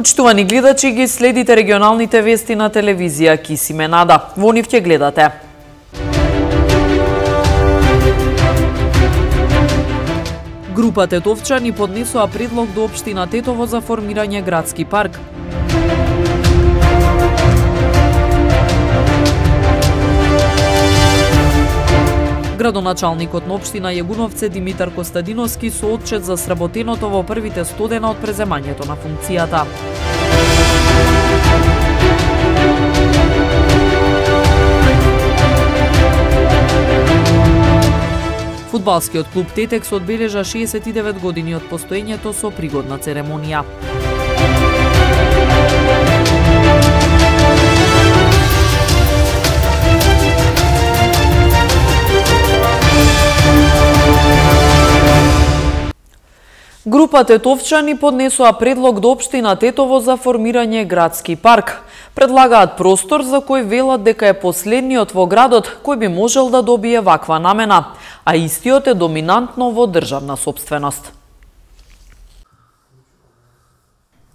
Почитувани гледачи, ги следите регионалните вести на телевизија Кис Именада. Во нив ќе гледате. Група тетовчани поднесоа предлог до општина Тетово за формирање градски парк. Градоначалникот на општина Јегуновце Димитар Костадиновски со отчет за сработеното во првите 100 дена од преземањето на функцијата. Фудбалскиот клуб Тетекс одбележа 69 години од постоењето со пригодна церемонија. Група тетовчани поднесоа предлог до општина Тетово за формирање градски парк. Предлагаат простор за кој велат дека е последниот во градот кој би можел да добие ваква намена, а истиот е доминантно во државна сопственост.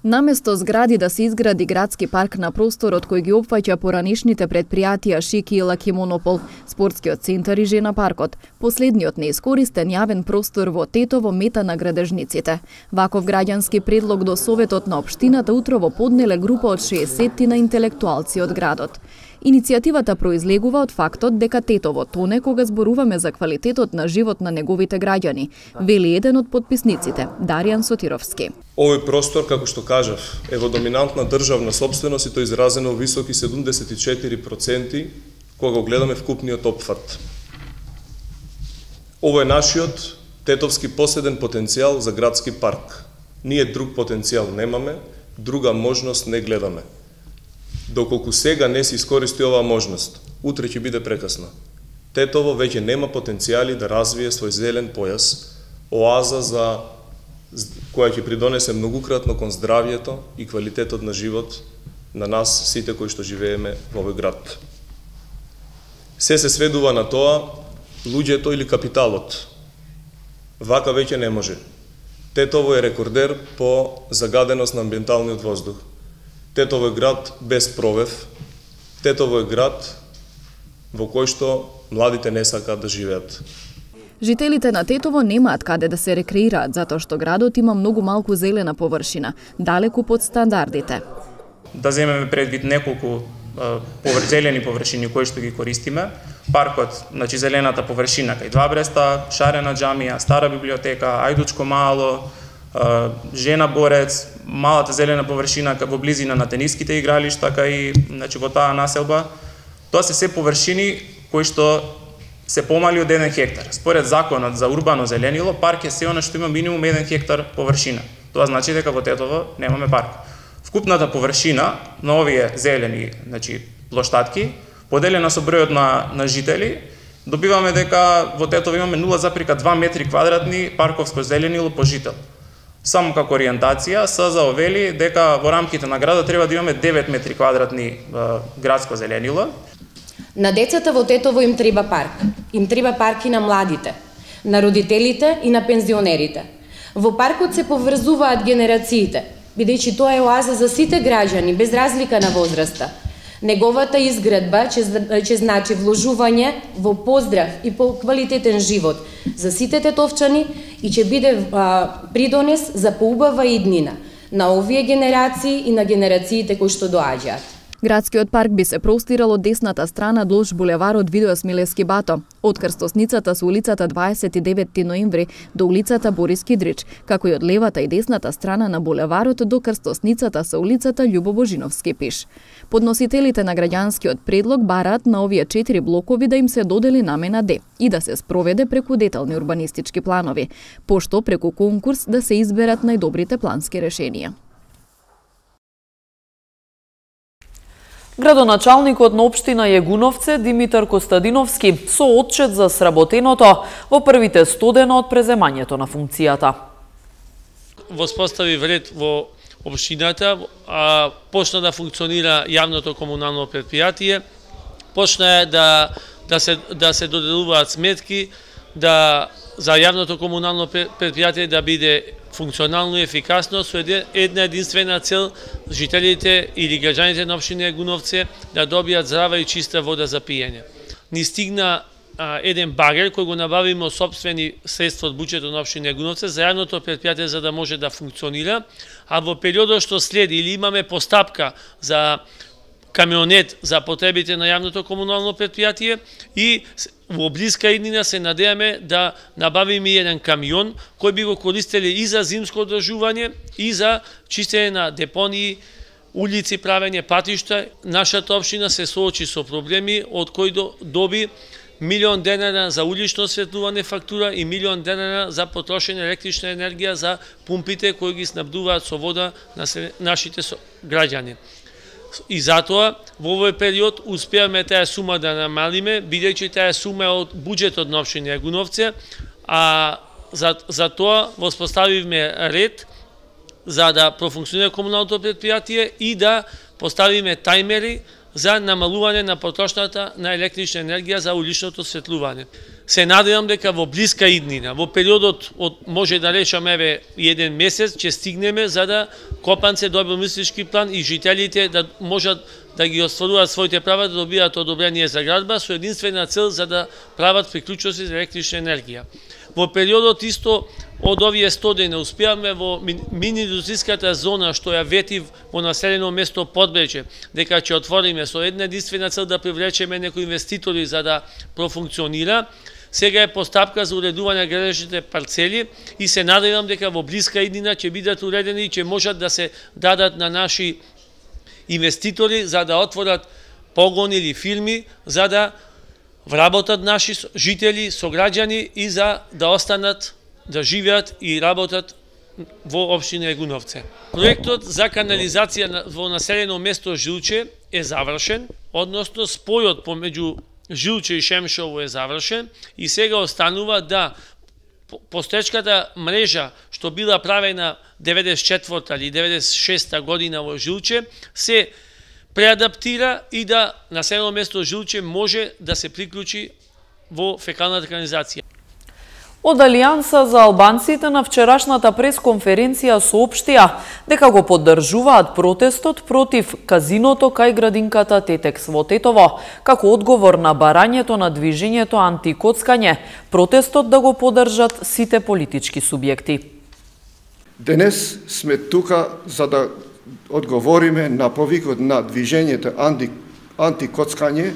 Наместо згради да се изгради градски парк на просторот кој ги опфаќа поранешните предпријатија Шики и Лаки Монопол, спортскиот центар и жена паркот, последниот неискористен јавен простор во Тетово мета на градежниците. Ваков граѓански предлог до Советот на општината утрово поднеле група од 60 на интелектуалци од градот. Иницијативата произлегува од фактот дека Тетово тоне кога зборуваме за квалитетот на живот на неговите граѓани, вели еден од подписниците, Даријан Сотировски. Овој простор, како што кажав, е во доминантна државна сопственост и тој изразено високи 74% кога го гледаме вкупниот опфат. Ово е нашиот тетовски последен потенцијал за градски парк. Ние друг потенцијал немаме, друга можност не гледаме. Доколку сега не се искористи оваа можност, утре ќе биде прекасно. Тетово веќе нема потенцијали да развие свој зелен појас, оаза која ќе придонесе многукратно кон здравјето и квалитетот на живот на нас сите кои што живееме во овој град. Се сведува на тоа луѓето или капиталот. Вака веќе не може. Тетово е рекордер по загаденост на амбиенталниот воздух. Тетово е град без провев. Тетово е град во кој што младите не сакаат да живеат. Жителите на Тетово немаат каде да се рекреираат затоа што градот има многу малку зелена површина, далеку под стандардите. Да земеме предвид неколку зелени површини кои што ги користиме. Паркот, значи зелената површина кај Два Бреста, Шарена џамија, Стара библиотека, Ајдучко мало, Жена борец, малата зелена површина во близина на тениските игралишта кај во таа населба. Тоа се површини кои што се помали од 1 хектар. Според законот за урбано зеленило, парк е се она што има минимум 1 хектар површина. Тоа значи дека во Тетово немаме парк. Вкупната површина на овие зелени, плоштадки, поделена со бројот на жители, добиваме дека во Тетово имаме 0,2 метри квадратни парковско зеленило по жител. Само како ориентација, СЗО вели дека во рамките на градот треба да имаме 9 метри квадратни градско зеленило. На децата во Тетово им треба парк. Им треба парк и на младите, на родителите и на пензионерите. Во паркот се поврзуваат генерациите, бидејќи тоа е оаза за сите граѓани, без разлика на возраста. Неговата изградба ќе значи вложување во поздрав и по квалитетен живот за сите тетовчани и ќе биде придонес за поубава иднина на овие генерации и на генерациите кои што доаѓаат. Градскиот парк би се простирал од десната страна долж булеварот Видоја Смилевски Бато, од крстосницата со улицата 29 ноември до улицата Борис Кидрич, како и од левата и десната страна на булеварот до крстосницата со улицата Љубо Божиновски Пиш. Подносителите на граѓанскиот предлог бараат на овие 4 блокови да им се додели намена Д и да се спроведе преку детални урбанистички планови, пошто преку конкурс да се изберат најдобрите плански решенија. Градоначалникот на општина Јегуновце Димитар Костадиновски со отчет за сработеното во првите 100 дена од преземањето на функцијата. Воспостави ред во општината, почна да функционира јавното комунално предпријатие, почна да се доделуваат сметки, за јавното комунално предпријатие да биде функционално и ефикасно со една единствена цел жителите или граѓаните на општина Егуновци да добијат здрава и чиста вода за пиење. Ни стигна еден багер кој го набавиме од сопствени средства од буџетот на општина Егуновци за јавното претпријатие за да може да функционира, а во периодот што следи или имаме постапка за камионет за потребите на јавното комунално претпријатие и во блиска иднина се надеваме да набавиме еден камион кој би го користеле и за зимско одржување и за чистење на депонии, улици, правење патишта. Нашата општина се соочи со проблеми од кои доби $1.000.000 за улично осветлување фактура и $1.000.000 за потрошена електрична енергија за пумпите кои ги снабдуваат со вода на нашите граѓани. И затоа во овој период успеавме таа сума да намалиме, бидејќи таа сума е од буџетот на општина Егуновци, а за тоа воспоставивме ред за да профункционира комуналното претпријатие и да поставиме тајмери за намалување на потрошната на електрична енергија за уличното осветлување. Се надевам дека во блиска иднина, во периодот од може да речеме еден месец, ќе стигнеме за да Копанце добромислички план и жителите да можат да ги остваруваат своите права, да добијат одобрение за градба со единствена цел за да прават приклучоци за електрична енергија. Во периодот исто од овие 100 дена успеавме во мини-индустријската зона што ја ветив во населено место Подбрече, дека ќе отвориме со една единствена цел да привлечеме некои инвеститори за да профункционира. Сега е постапка за уредување на градежните парцели и се надевам дека во блиска иднина ќе бидат уредени и ќе можат да се дадат на наши инвеститори за да отворат погони или фирми за да вработат наши жители, сограѓани и за да останат да живеат и работат во општина Егуновци. Проектот за канализација во населено место Жилче е завршен, односно спојот помеѓу Жилче и Шемшово е завршен и сега останува да постечката мрежа што била правена 94-та или 96-та година во Жилче се преадаптира и да населено место Жилче може да се приклучи во фекалната канализација. Од Алијанса за албанците на вчерашната пресконференција соопштија дека го поддржуваат протестот против казиното кај градинката Тетекс во Тетово, како одговор на барањето на движењето антикоцкање, протестот да го поддржат сите политички субјекти. Денес сме тука за да одговориме на повикот на движењето антикоцкање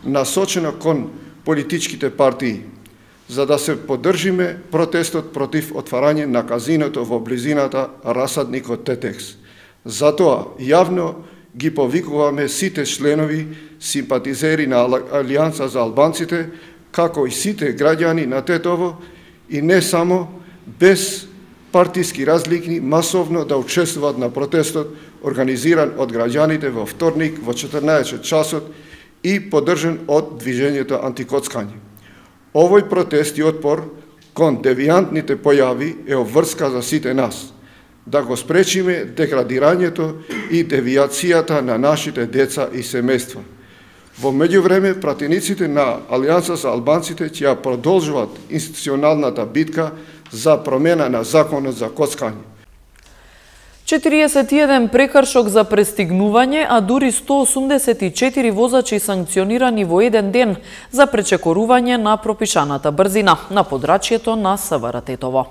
насочено кон политичките партии, за да се поддржиме протестот против отварање на казиното во близината расадникот Тетекс. Затоа јавно ги повикуваме сите членови, симпатизери на Алијанса за албанците, како и сите граѓани на Тетово и не само, без партиски разлики, масовно да учествуваат на протестот организиран од граѓаните во вторник во 14 часот и поддржан од движењето антикоцкање. Овој протест и отпор кон девијантните појави е обврска за сите нас, да го спречиме деградирањето и девијацијата на нашите деца и семејства. Во меѓувреме, пратениците на Алијанса за албанците ќе ја продолжуваат институционалната битка за промена на законот за коцкање. 41 прекршок за престигнување, а дури 184 возачи санкционирани во еден ден за пречекорување на пропишаната брзина на подрачјето на СВР Тетово.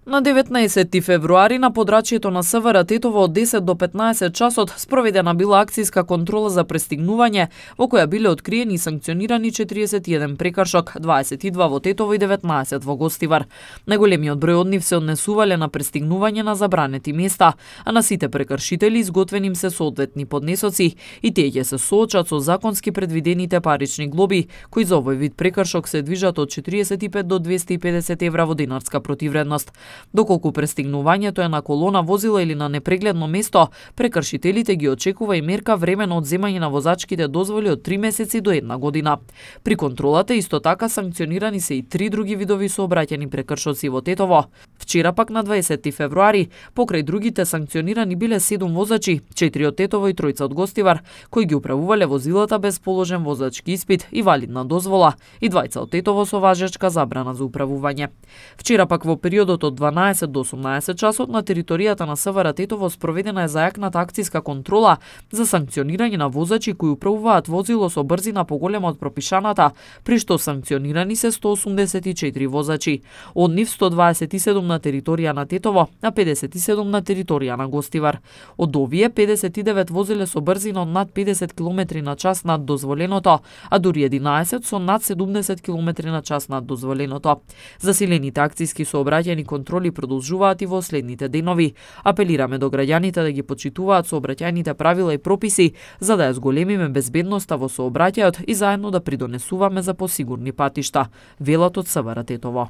На 19 февруари на подрачјето на СВР Тетово од 10 до 15 часот спроведена била акцијска контрола за престигнување, во која биле откриени и санкционирани 41 прекршок, 22 во Тетово и 19 во Гостивар. Најголемиот број од нив се однесувале на престигнување на забранети места, а на сите прекршители изготвени им се соодветни поднесоци и тие ќе се соочат со законски предвидените парични глоби, кои за овој вид прекршок се движат од 45 до 250 евра во динарска противредност. Доколку пристигнувањето е на колона возила или на непрегледно место, прекршителите ги очекува и мерка временно одземање на возачките дозволи од 3 месеци до 1 година. При контролата исто така санкционирани се и 3 други видови сообраќајни прекршоци во Тетово. Вчера пак на 20 февруари, покрај другите санкционирани биле 7 возачи, 4 од Тетово и 3 од Гостивар, кои ги управувале возилата без положен возачки испит и валидна дозвола, и 2 од Тетово со важечка забрана за управување. Вчера пак во периодот од 12 до 18 часот на територијата на СВР Тетово спроведена е зајакната акцијска контрола за санкционирање на возачи кои управуваат возило со брзина поголема од пропишаната, при што санкционирани се 184 возачи. Од нив 127 на територија на Тетово, а 57 на територија на Гостивар. Од овие 59 возеле со брзина од над 50 км на час над дозволеното, а дури 11 со над 70 км на час над дозволеното. Засилените акцијски сообраќајни контроли продолжуваат и во следните денови. Апелираме до граѓаните да ги почитуваат сообраќајните правила и прописи, за да ја зголемиме безбедноста во сообраќајот и заедно да придонесуваме за посигурни патишта, велат од СВР Тетово.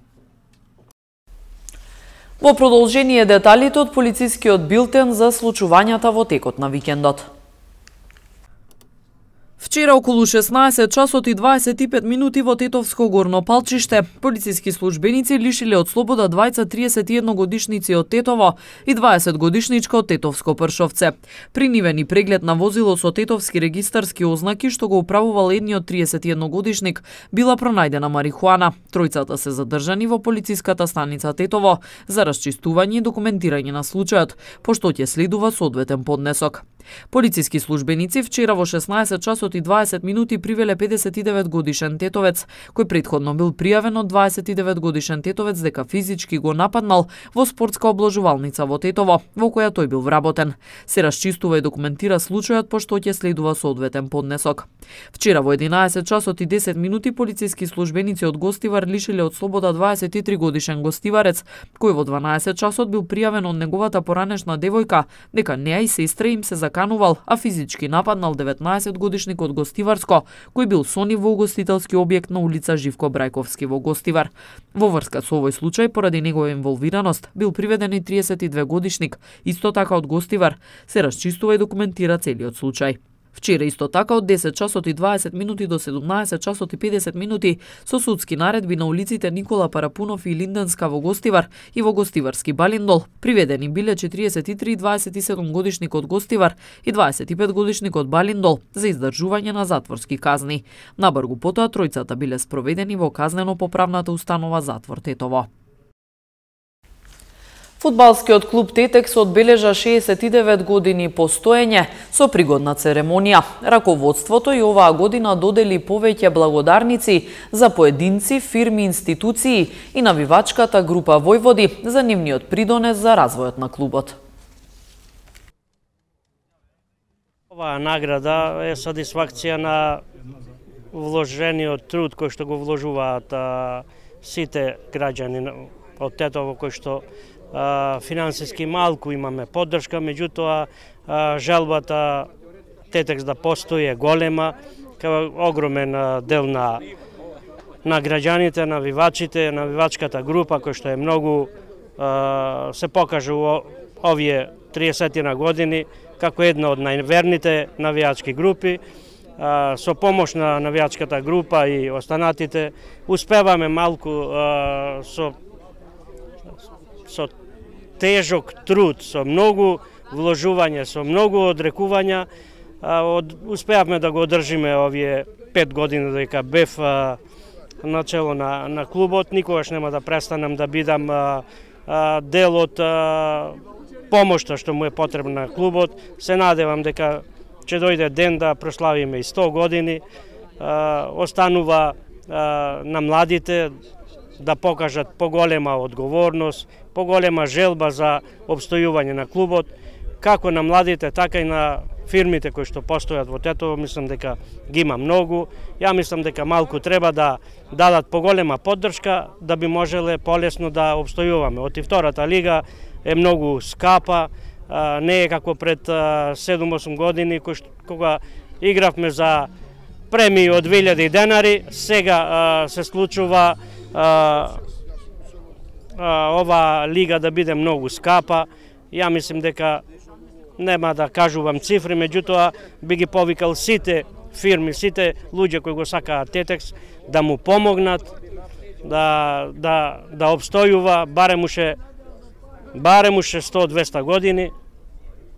Во продолжение деталите од полицискиот билтен за случувањата во текот на викендот. Вчера околу 16 часот и 25 минути во Тетовско горно палчиште, полициски службеници лишиле од слобода двајца 31 годишници од Тетово и 20 годишничка од Тетовско Пршовце. При нивени преглед на возило со тетовски регистарски ознаки што го управувал едниот 31 годишник, била пронајдена марихуана. Тројцата се задржани во полициската станица Тетово за расчистување и документирање на случајот, пошто ќе следува соодветен поднесок. Полициски службеници вчера во 16 часот и 20 минути привеле 59 годишен тетовец, кој претходно бил пријавен од 29 годишен тетовец дека физички го нападнал во спортска обложувалница во Тетово, во која тој бил вработен. Се расчистува и документира случајот, пошто ќе следува соодветен поднесок. Вчера во 11 часот и 10 минути полициски службеници од Гостивар лишиле од слобода 23 годишен гостиварец, кој во 12 часот бил пријавен од неговата поранешна девојка дека неа и сестра им се заканувал, а физички нападнал 19 годишник од Гостиварско, кој бил со нив во угостителски објект на улица Живко Брајковски во Гостивар. Во врска со овој случај, поради негова инволвираност, бил приведен и 32 годишник, исто така од Гостивар. Се расчистува и документира целиот случај. Вчера исто така од 10 часот и 20 минути до 17 часот и 50 минути со судски наредби на улиците Никола Парапунов и Линденска во Гостивар и во Гостиварски Балиндол приведени биле 43 и 27 годишник од Гостивар и 25 годишник од Балиндол за издржување на затворски казни. Набргу потоа тројцата биле спроведени во казнено-поправната установа Затвор Тетово. Фудбалскиот клуб Тетекс одбележа 69 години постоење со пригодна церемонија. Раководството и оваа година додели повеќе благодарници за поединци, фирми, институции и навивачката група Војводи за нивниот придонес за развојот на клубот. Оваа награда е сатисфакција на вложениот труд кој што го вложуваат сите граѓани од Тетово, кој што финансиски малку имаме поддршка, меѓутоа желбата Тетекс да постои е голема, кај огромен дел на граѓаните, навивачите, навивачката група кој што е многу се покажа во овие 30 години како една од најверните навијачки групи. Со помош на навијачката група и останатите успеваме малку со тежок труд, со многу вложување, со многу одрекувања, успеавме да го одржиме овие 5 години дека бев начело на клубот. Никогаш нема да престанам да бидам дел од помошта што му е потребна на клубот. Се надевам дека ќе дојде ден да прославиме и 100 години. Останува на младите да покажат поголема одговорност, поголема желба за обстојување на клубот, како на младите, така и на фирмите кои што постојат во Тетово. Мислам дека ги има многу. Ја мислам дека малку треба да дадат поголема поддршка да би можеле полесно да обстојуваме. Оти втората лига е многу скапа, не е како пред 7-8 години кога игравме за премии од 2000 денари. Сега се случува ова лига да биде многу скапа. Ја мислим дека нема да кажувам цифри, меѓутоа би ги повикал сите фирми, сите луѓе кои го сакаат Тетекс да му помогнат, да обстојува барем уше 100-200 години.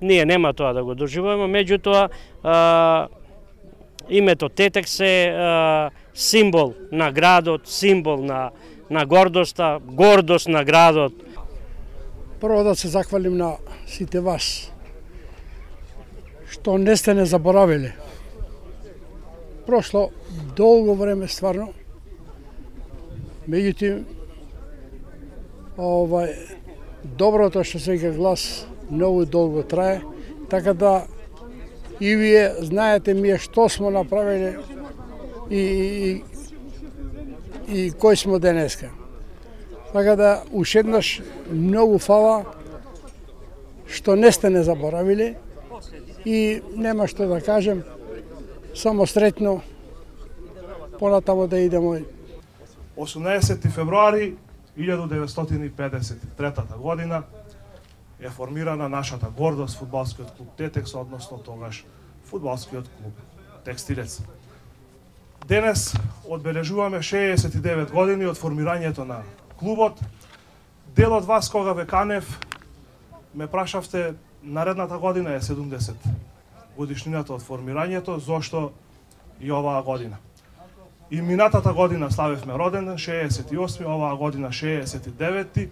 Ние нема тоа да го доживуваме, меѓутоа името Тетекс е символ на градот, символ на гордоста, гордост на градот. Прво да се захвалим на сите вас, што не сте не заборавиле. Прошло долго време стварно, меѓутоа доброто што сега глас многу долго трае, така да и вие знаете ние што смо направиле и кој смо денеска. Така да уште еднаш многу фала што не сте не заборавиле и нема што да кажем, само сретно понатамо да идеме. 18 февруари 1953 година е формирана нашата гордост, фудбалскиот клуб Тетекс, односно тогаш фудбалскиот клуб Текстилец. Денес одбележуваме 69 години од формирањето на клубот. Дел од вас кога ве канев ме прашавте наредната година е 70 годишнината од формирањето, зошто и оваа година. И минатата година славевме роденден, 68, оваа година 69.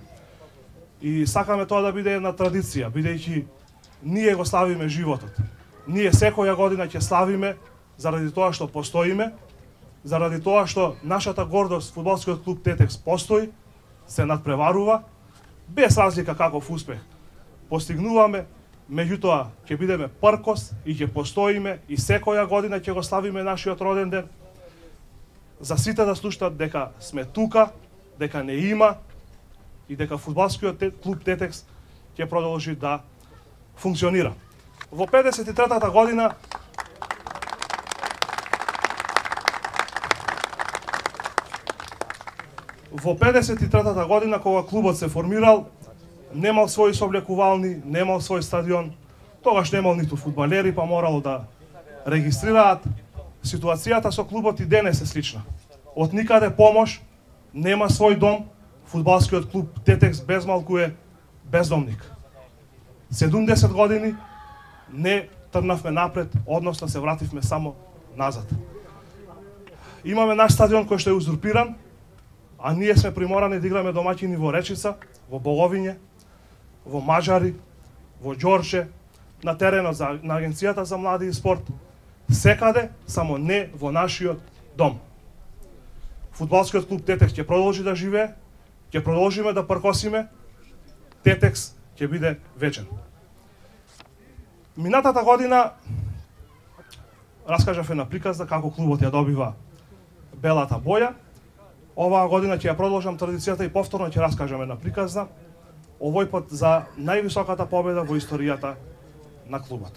И сакаме тоа да биде една традиција, бидејќи ние го славиме животот. Ние секоја година ќе славиме заради тоа што постоиме, заради тоа што нашата гордост, фудбалскиот клуб Тетекс постои, се надпреварува, без разлика каков успех постигнуваме, меѓутоа ќе бидеме пркос и ќе постоиме и секоја година ќе го славиме нашиот роден ден. За сите да слушнат дека сме тука, дека не има и дека фудбалскиот клуб Тетекс ќе продолжи да функционира. Во 53-та година кога клубот се формирал, немал своји соблекувални, немал свој стадион, тогаш немал ниту фудбалери, па морало да регистрираат. Ситуацијата со клубот и денес е слична. Од никаде помош, нема свој дом, фудбалскиот клуб Тетекс безмалку е бездомник. 70 години не тргнавме напред, односно се вративме само назад. Имаме наш стадион кој што е узурпиран, а ние сме приморани да играме домаќини во Речица, во Боговиње, во Мажари, во Ѓорче, на теренот на Агенцијата за млади и спорт, секаде, само не во нашиот дом. Фудбалскиот клуб Тетекс ќе продолжи да живее, ќе продолжиме да пркосиме, Тетекс ќе биде вечен. Минатата година раскажав една приказна како клубот ја добива белата боја. Оваа година ќе ја продолжам традицијата и повторно ќе раскажам една приказна, овој пат за највисоката победа во историјата на клубот.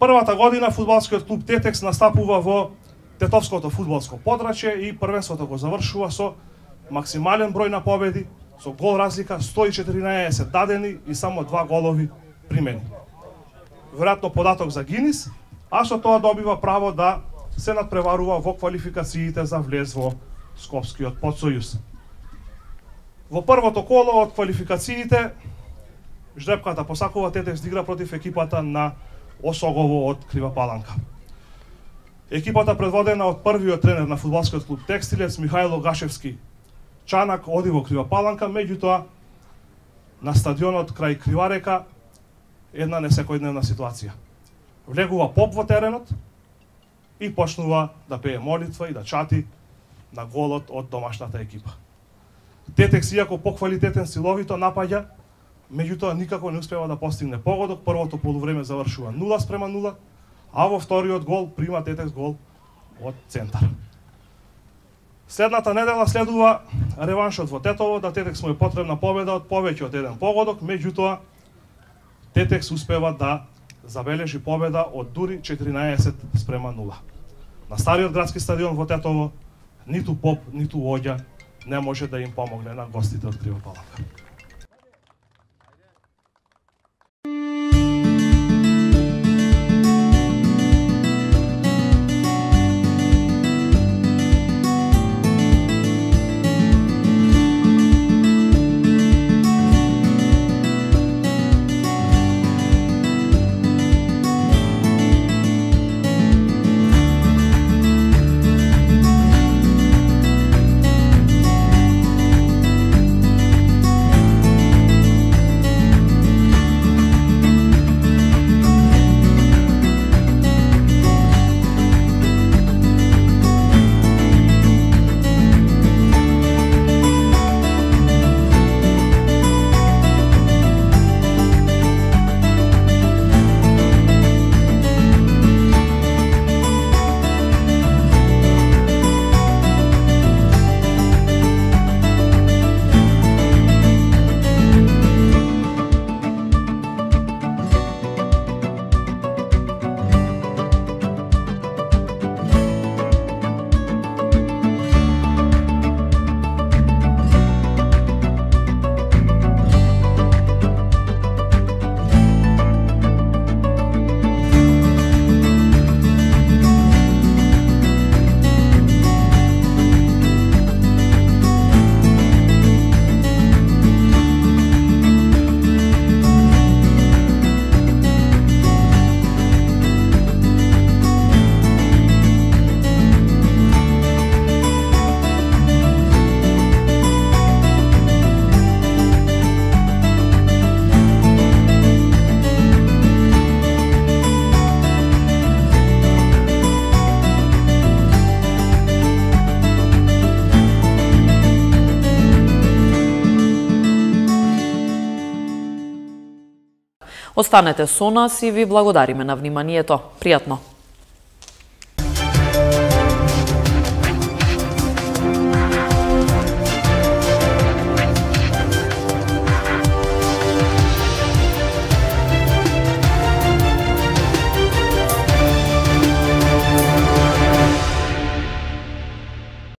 Првата година фудбалскиот клуб Тетекс настапува во Тетовското фудбалско подрачје и првенството го завршува со максимален број на победи, со гол разлика 114 дадени и само 2 голови примени. Веројатно податок за Гинис, а со тоа добива право да се надпреварува во квалификациите за влез во Скопскиот подсојуз. Во првото коло од квалификациите жребката посакува Тетекс да игра против екипата на Осогово од Крива Паланка. Екипата предводена од првиот тренер на фудбалскиот клуб Текстилец Михајло Гашевски Чанак оди во Крива Паланка, меѓутоа на стадионот крај Криварека една несекојдневна ситуација. Влегува поп во теренот и почнува да пее молитва и да чати на голот од домашната екипа. Тетекс, иако поквалитетен силовито напаѓа, меѓутоа никако не успева да постигне погодок. Првото полувреме завршува 0:0, а во вториот гол прима Тетекс гол од центар. Следната недела следува реваншот во Тетово, да Тетекс му е потребна победа од повеќе од еден погодок, меѓутоа Тетекс успева да забележи победа од дури 14:0. На стариот градски стадион во Тетово ниту поп, ниту Оѓа не може да им помогне на гостите од Кривопалата. Останете со нас и ви благодариме на вниманието. Пријатно!